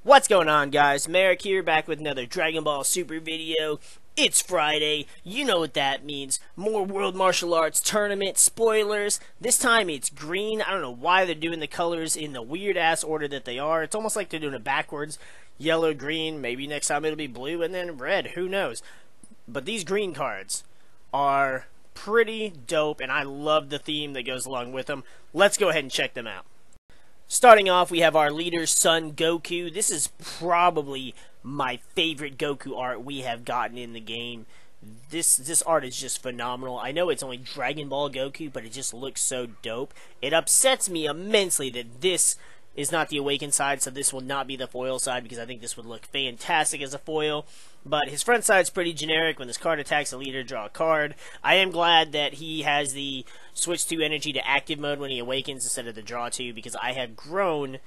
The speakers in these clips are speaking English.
What's going on, guys? MariK here, back with another Dragon Ball Super video. It's Friday. You know what that means. More World Martial Arts Tournament spoilers. This time it's green. I don't know why they're doing the colors in the weird-ass order that they are. It's almost like they're doing it backwards. Yellow, green, maybe next time it'll be blue, and then red. Who knows? But these green cards are pretty dope, and I love the theme that goes along with them. Let's go ahead and check them out. Starting off, we have our leader's son, Goku. This is probably my favorite Goku art we have gotten in the game. This art is just phenomenal. I know it's only Dragon Ball Goku, but it just looks so dope. It upsets me immensely that this is not the Awakened side, so this will not be the foil side, because I think this would look fantastic as a foil. But his front side's pretty generic. When this card attacks a leader, draw a card. I am glad that he has the switch 2 energy to active mode when he awakens instead of the draw 2, because I have grown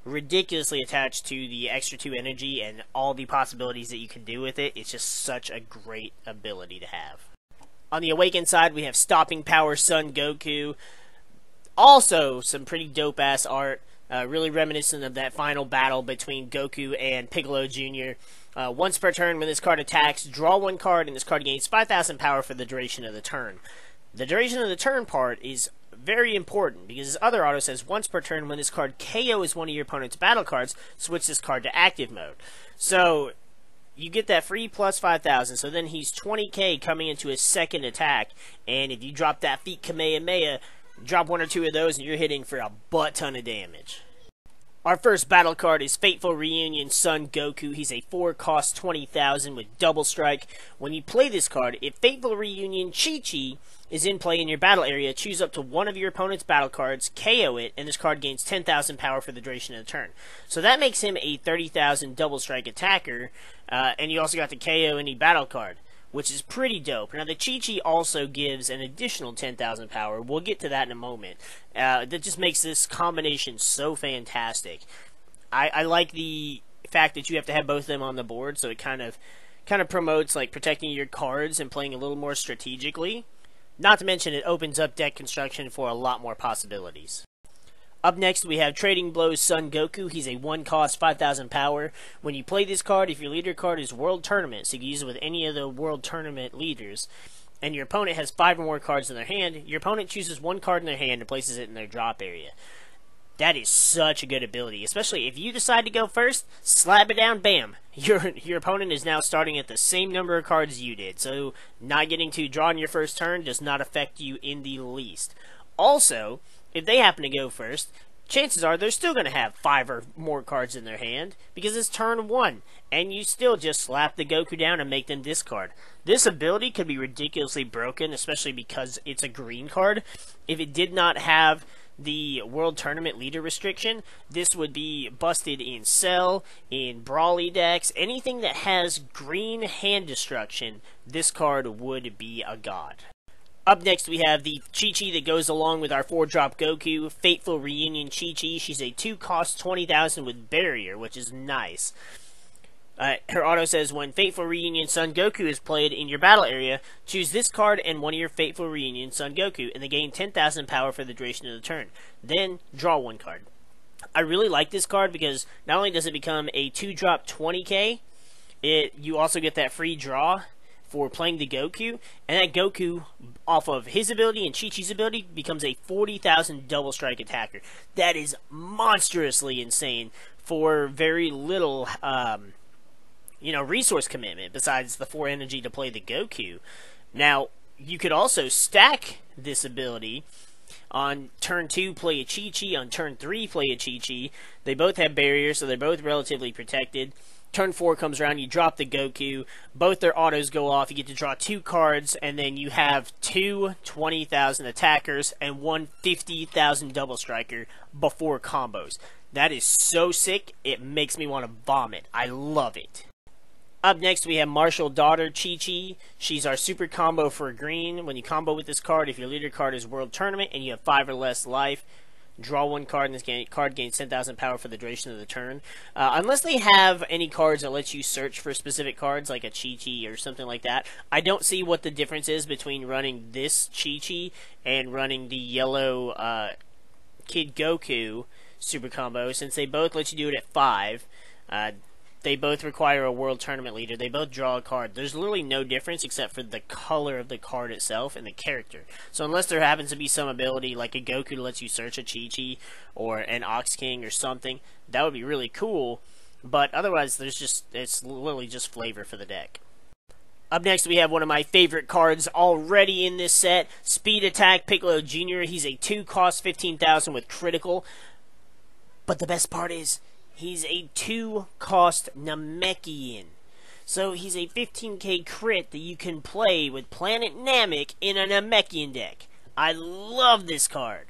ridiculously attached to the extra 2 energy and all the possibilities that you can do with it. It's just such a great ability to have. On the Awakened side, we have Stopping Power Son Goku. Also, some pretty dope-ass art. Really reminiscent of that final battle between Goku and Piccolo Jr. Once per turn, when this card attacks, draw one card, and this card gains 5,000 power for the duration of the turn. The duration of the turn part is very important, because his other auto says, once per turn, when this card KOs one of your opponent's battle cards, switch this card to active mode. So, you get that free plus 5,000, so then he's 20k coming into his second attack, and if you drop that feat Kamehameha, drop one or two of those, and you're hitting for a butt ton of damage. Our first battle card is Fateful Reunion Son Goku. He's a 4-cost 20,000 with double strike. When you play this card, if Fateful Reunion Chi-Chi is in play in your battle area, choose up to one of your opponent's battle cards, KO it, and this card gains 10,000 power for the duration of the turn. So that makes him a 30,000 double strike attacker, and you also got to KO any battle card, which is pretty dope. Now, the Chi-Chi also gives an additional 10,000 power. We'll get to that in a moment. That just makes this combination so fantastic. I like the fact that you have to have both of them on the board, so it kind of promotes like protecting your cards and playing a little more strategically. Not to mention, it opens up deck construction for a lot more possibilities. Up next, we have Trading Blows Son Goku. He's a 1-cost 5,000 power. When you play this card, if your leader card is World Tournament, so you can use it with any of the World Tournament leaders, and your opponent has 5 or more cards in their hand, your opponent chooses one card in their hand and places it in their drop area. That is such a good ability, especially if you decide to go first, slap it down, bam. Your opponent is now starting at the same number of cards you did, so not getting to draw on your first turn does not affect you in the least. Also, if they happen to go first, chances are they're still going to have 5 or more cards in their hand, because it's turn 1, and you still just slap the Goku down and make them discard. This ability could be ridiculously broken, especially because it's a green card. If it did not have the World Tournament leader restriction, this would be busted in Cell, in Brawly decks, anything that has green hand destruction, this card would be a god. Up next, we have the Chi-Chi that goes along with our 4-drop Goku, Fateful Reunion Chi-Chi. She's a 2-cost 20,000 with Barrier, which is nice. Her auto says, when Fateful Reunion Son Goku is played in your battle area, choose this card and one of your Fateful Reunion Son Goku, and they gain 10,000 power for the duration of the turn. Then, draw one card. I really like this card because not only does it become a 2-drop 20k, you also get that free draw for playing the Goku, and that Goku, off of his ability and Chi-Chi's ability, becomes a 40,000 double strike attacker. That is monstrously insane for very little, resource commitment besides the 4 energy to play the Goku. Now, you could also stack this ability. On turn 2, play a Chi-Chi. On turn 3, play a Chi-Chi. They both have barriers, so they're both relatively protected. Turn 4 comes around, you drop the Goku, both their autos go off, you get to draw 2 cards, and then you have 2 20,000 attackers and 1 50,000 double striker before combos. That is so sick, it makes me want to vomit. I love it. Up next, we have Martial Daughter Chi-Chi. She's our super combo for green. When you combo with this card, if your leader card is World Tournament and you have 5 or less life, draw one card, and this card gains 10,000 power for the duration of the turn. Unless they have any cards that let you search for specific cards, like a Chi-Chi or something like that, I don't see what the difference is between running this Chi-Chi and running the yellow Kid Goku super combo, since they both let you do it at 5. They both require a world tournament leader. They both draw a card. There's literally no difference except for the color of the card itself and the character. So unless there happens to be some ability like a Goku that lets you search a Chi-Chi or an Ox King or something, that would be really cool. But otherwise, it's literally just flavor for the deck. Up next, we have one of my favorite cards already in this set, Speed Attack Piccolo Jr. He's a 2 cost 15,000 with critical. But the best part is, he's a 2 cost Namekian. So he's a 15k crit that you can play with Planet Namek in a Namekian deck. I love this card.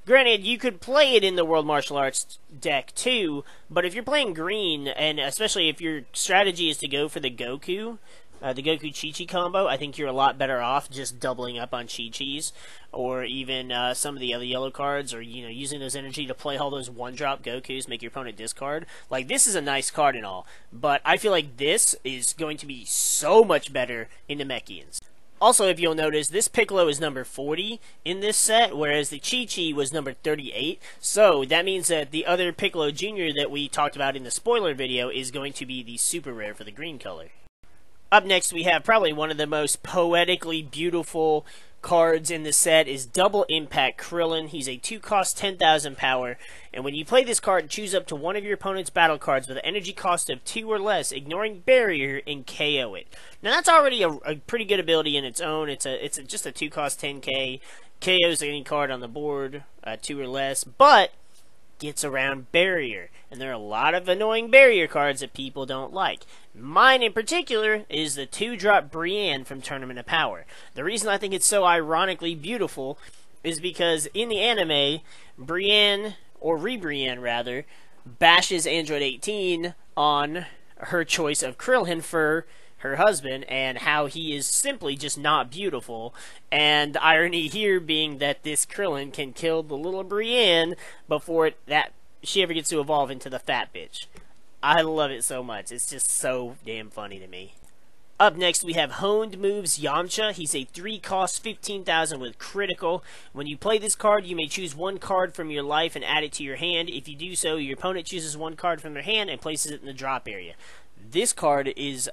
Granted, you could play it in the World Martial Arts deck too, but if you're playing green, and especially if your strategy is to go for the Goku Chi-Chi combo, I think you're a lot better off just doubling up on Chi-Chis, or even some of the other yellow cards, or using those energy to play all those one-drop Gokus, make your opponent discard. Like, this is a nice card and all, but I feel like this is going to be so much better in Namekians. Also, if you'll notice, this Piccolo is number 40 in this set, whereas the Chi-Chi was number 38. So, that means that the other Piccolo Jr. that we talked about in the spoiler video is going to be the super rare for the green color. Up next, we have probably one of the most poetically beautiful cards in the set is Double Impact Krillin. He's a 2 cost 10,000 power, and when you play this card, choose up to one of your opponent's battle cards with an energy cost of 2 or less, ignoring barrier, and KO it. Now that's already a pretty good ability in its own. It's just a 2 cost 10k, KOs any card on the board, 2 or less, but gets around barrier, and there are a lot of annoying barrier cards that people don't like. Mine in particular is the 2-drop Brienne from Tournament of Power. The reason I think it's so ironically beautiful is because in the anime, Brienne, or Re-Brienne rather, bashes Android 18 on her choice of Krillin for her husband, and how he is simply just not beautiful. And the irony here being that this Krillin can kill the little Brienne before she ever gets to evolve into the fat bitch. I love it so much. It's just so damn funny to me. Up next, we have Honed Moves Yamcha. He's a 3 cost 15,000 with critical. When you play this card, you may choose one card from your life and add it to your hand. If you do so, your opponent chooses one card from their hand and places it in the drop area. This card is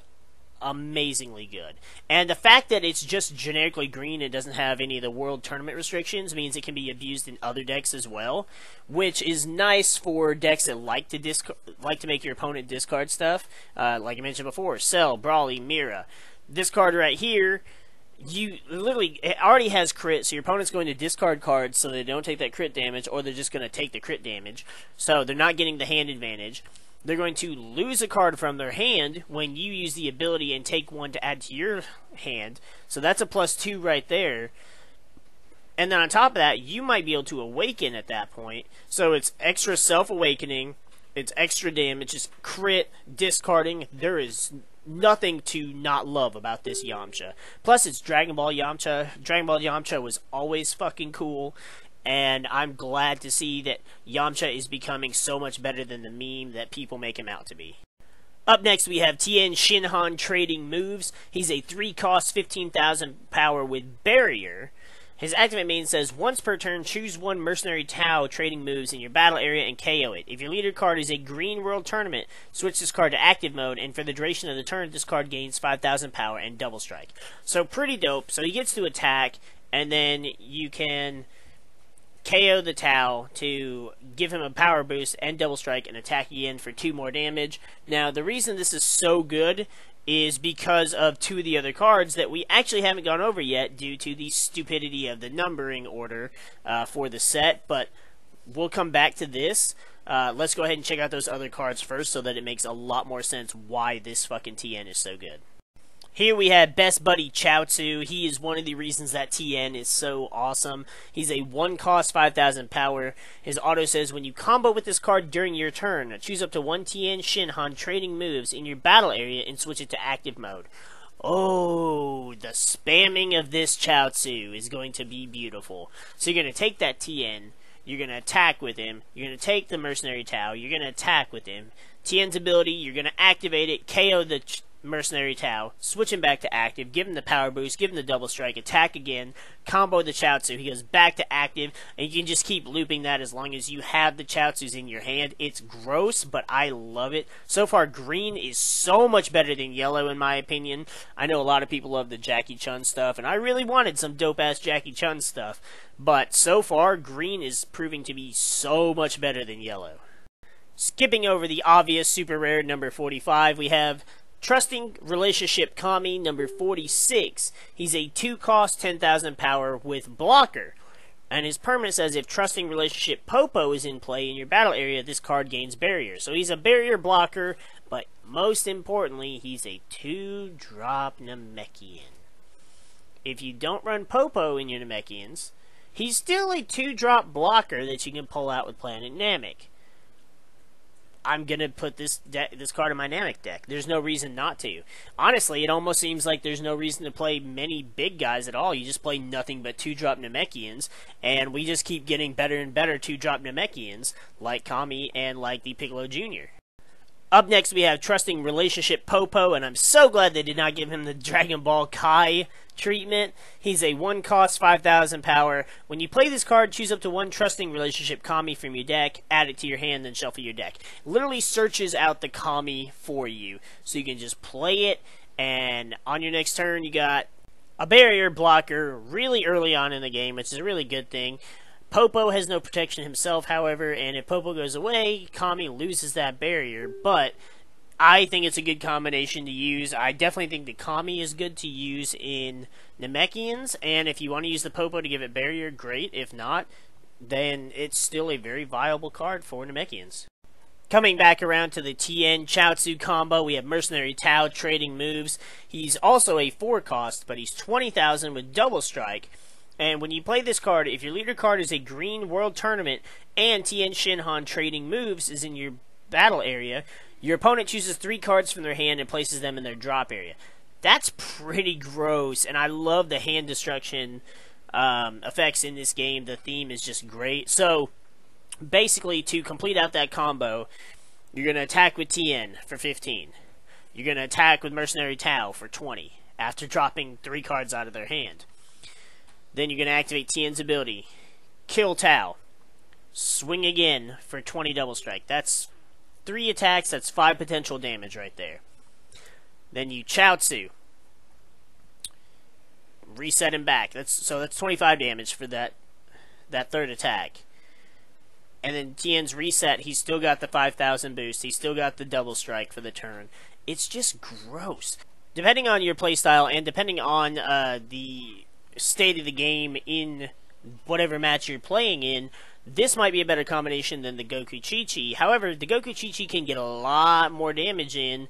amazingly good, and the fact that it's just generically green and doesn't have any of the world tournament restrictions means it can be abused in other decks as well, which is nice for decks that like to make your opponent discard stuff, like I mentioned before, Cell, Brawly, Mira. This card right here, it already has crit, so your opponent's going to discard cards so they don't take that crit damage, or they're just going to take the crit damage, so they're not getting the hand advantage. They're going to lose a card from their hand when you use the ability and take one to add to your hand. So that's a +2 right there. And then on top of that, you might be able to awaken at that point. So it's extra self-awakening, it's extra damage, it's crit, discarding. There is nothing to not love about this Yamcha. Plus, it's Dragon Ball Yamcha. Dragon Ball Yamcha was always fucking cool. And I'm glad to see that Yamcha is becoming so much better than the meme that people make him out to be. Up next, we have Tien Shinhan Trading Moves. He's a 3 cost 15,000 power with barrier. His activate main says, once per turn, choose one Mercenary Tau trading moves in your battle area and KO it. If your leader card is a Green World Tournament, switch this card to active mode, and for the duration of the turn, this card gains 5,000 power and double strike. So pretty dope. So he gets to attack, and then you can KO the Tau to give him a power boost and double strike and attack again for 2 more damage. Now, the reason this is so good is because of 2 of the other cards that we actually haven't gone over yet due to the stupidity of the numbering order for the set, but we'll come back to this. Let's go ahead and check out those other cards first so that it makes a lot more sense why this fucking TN is so good. Here we have Best Buddy Chiaotzu. He is one of the reasons that TN is so awesome. He's a 1 cost 5,000 power. His auto says, when you combo with this card during your turn, choose up to 1 TN Shinhan trading moves in your battle area and switch it to active mode. Oh, the spamming of this Chiaotzu is going to be beautiful. So you're going to take that TN, you're going to attack with him, you're going to take the Mercenary Tau, you're going to attack with him. TN's ability, you're going to activate it, KO the Mercenary Tao, switch him back to active, give him the power boost, give him the double strike, attack again, combo the Chiaotzu, he goes back to active, and you can just keep looping that as long as you have the Chiaotzus in your hand. It's gross, but I love it. So far, green is so much better than yellow in my opinion. I know a lot of people love the Jackie Chun stuff, and I really wanted some dope-ass Jackie Chun stuff, but so far, green is proving to be so much better than yellow. Skipping over the obvious super rare number 45, we have Trusting Relationship Kami, number 46. He's a 2-cost, 10,000 power with blocker. And his permanent says if Trusting Relationship Popo is in play in your battle area, this card gains barrier. So he's a barrier blocker, but most importantly, he's a 2-drop Namekian. If you don't run Popo in your Namekians, he's still a 2-drop blocker that you can pull out with Planet Namek. I'm going to put this card in my Namek deck. There's no reason not to. Honestly, it almost seems like there's no reason to play many big guys at all. You just play nothing but 2-drop Namekians, and we just keep getting better and better 2-drop Namekians, like Kami and like the Piccolo Jr. Up next, we have Trusting Relationship Popo, and I'm so glad they did not give him the Dragon Ball Kai treatment. He's a 1-cost, 5,000 power. When you play this card, choose up to 1 Trusting Relationship Kami from your deck, add it to your hand, then shuffle your deck. It literally searches out the Kami for you, so you can just play it, and on your next turn, you got a barrier blocker really early on in the game, which is a really good thing. Popo has no protection himself, however, and if Popo goes away, Kami loses that barrier, but I think it's a good combination to use. I definitely think the Kami is good to use in Namekians, and if you want to use the Popo to give it barrier, great. If not, then it's still a very viable card for Namekians. Coming back around to the Tien Chiaotzu combo, we have Mercenary Tao trading moves. He's also a 4-cost, but he's 20,000 with double strike. And when you play this card, if your leader card is a green World Tournament and Tien Shinhan trading moves is in your battle area, your opponent chooses 3 cards from their hand and places them in their drop area. That's pretty gross, and I love the hand destruction effects in this game. The theme is just great. So, basically, to complete out that combo, you're going to attack with Tien for 15. You're going to attack with Mercenary Tao for 20, after dropping 3 cards out of their hand. Then you're going to activate Tien's ability. Kill Tao. Swing again for 20 double strike. That's 3 attacks. That's 5 potential damage right there. Then you Chiaotzu. Reset him back. That's 25 damage for that 3rd attack. And then Tien's reset. He's still got the 5,000 boost. He's still got the double strike for the turn. It's just gross. Depending on your playstyle and depending on the state of the game in whatever match you're playing in, this might be a better combination than the Goku Chi-Chi. However, the Goku Chi-Chi can get a lot more damage in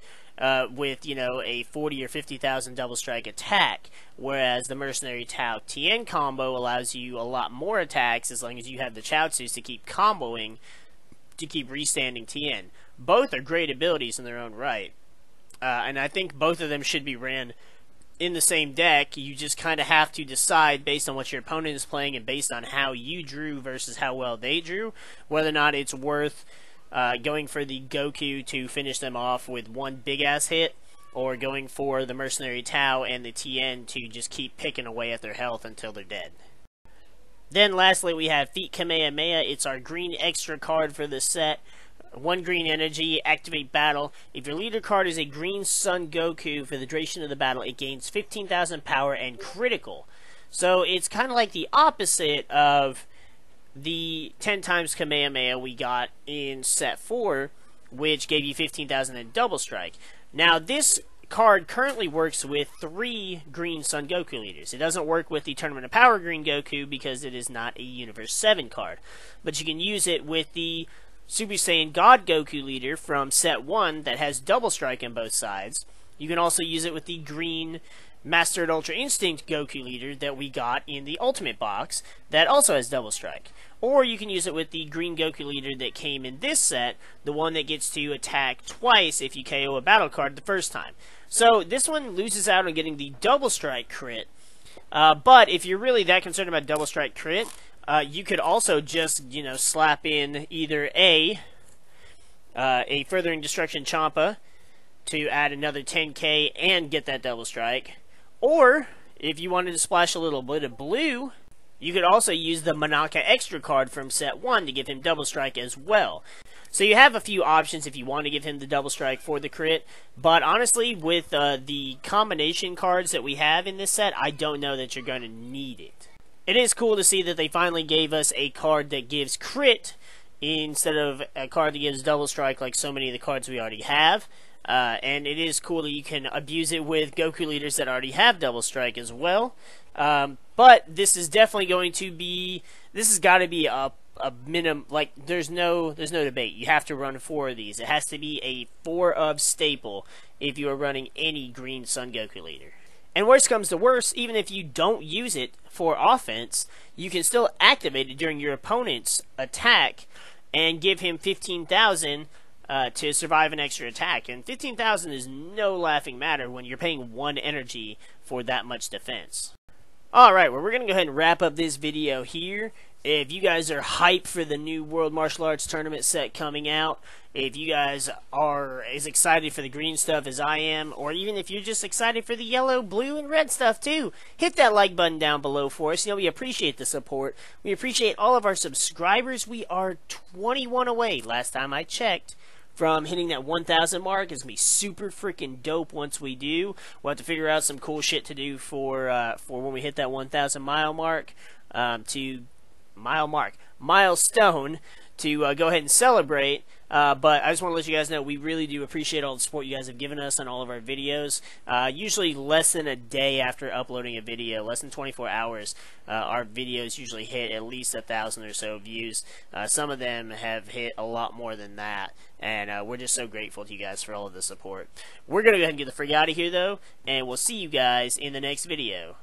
with, you know, a 40 or 50,000 double strike attack, whereas the Mercenary Tao Tien combo allows you a lot more attacks as long as you have the Chiaotzus to keep comboing to keep restanding Tien. Both are great abilities in their own right, and I think both of them should be ran in the same deck. You just kind of have to decide based on what your opponent is playing and based on how you drew versus how well they drew, whether or not it's worth going for the Goku to finish them off with one big-ass hit, or going for the Mercenary Tao and the Tien to just keep picking away at their health until they're dead. Then lastly we have Feet Kamehameha. It's our green extra card for this set. 1 green energy, activate battle. If your leader card is a green Sun Goku for the duration of the battle, it gains 15,000 power and critical. So it's kind of like the opposite of the 10 times Kamehameha we got in set 4, which gave you 15,000 and double strike. Now this card currently works with 3 green Sun Goku leaders. It doesn't work with the Tournament of Power green Goku because it is not a Universe 7 card. But you can use it with the Super Saiyan God Goku leader from set 1 that has double strike on both sides. You can also use it with the green Mastered Ultra Instinct Goku leader that we got in the Ultimate box that also has double strike. Or you can use it with the green Goku leader that came in this set, the one that gets to attack twice if you KO a battle card the first time. So this one loses out on getting the double strike crit, but if you're really that concerned about double strike crit, you could also just, you know, slap in either a Furthering Destruction Champa to add another 10k and get that double strike. Or, if you wanted to splash a little bit of blue, you could also use the Manaka extra card from set 1 to give him double strike as well. So you have a few options if you want to give him the double strike for the crit, but honestly, with the combination cards that we have in this set, I don't know that you're going to need it. It is cool to see that they finally gave us a card that gives crit instead of a card that gives double strike like so many of the cards we already have. And it is cool that you can abuse it with Goku leaders that already have double strike as well. But this is definitely going to be, this has got to be a minimum, like, there's no debate. You have to run 4 of these. It has to be a 4 of staple if you are running any green Son Goku leader. And worst comes to worst, even if you don't use it for offense, you can still activate it during your opponent's attack and give him 15,000 to survive an extra attack. And 15,000 is no laughing matter when you're paying 1 energy for that much defense. Alright, well, we're going to go ahead and wrap up this video here. If you guys are hyped for the new World Martial Arts Tournament set coming out, if you guys are as excited for the green stuff as I am, or even if you're just excited for the yellow, blue, and red stuff too, hit that like button down below for us. You know, we appreciate the support. We appreciate all of our subscribers. We are 21 away, last time I checked, from hitting that 1,000 mark. It's going to be super freaking dope once we do. We'll have to figure out some cool shit to do for when we hit that 1,000 mile mark, milestone to go ahead and celebrate. But I just want to let you guys know we really do appreciate all the support you guys have given us on all of our videos. Usually less than a day after uploading a video, less than 24 hours, our videos usually hit at least 1,000 or so views. Some of them have hit a lot more than that, and we're just so grateful to you guys for all of the support. We're going to go ahead and get the freak out of here, though, and we'll see you guys in the next video.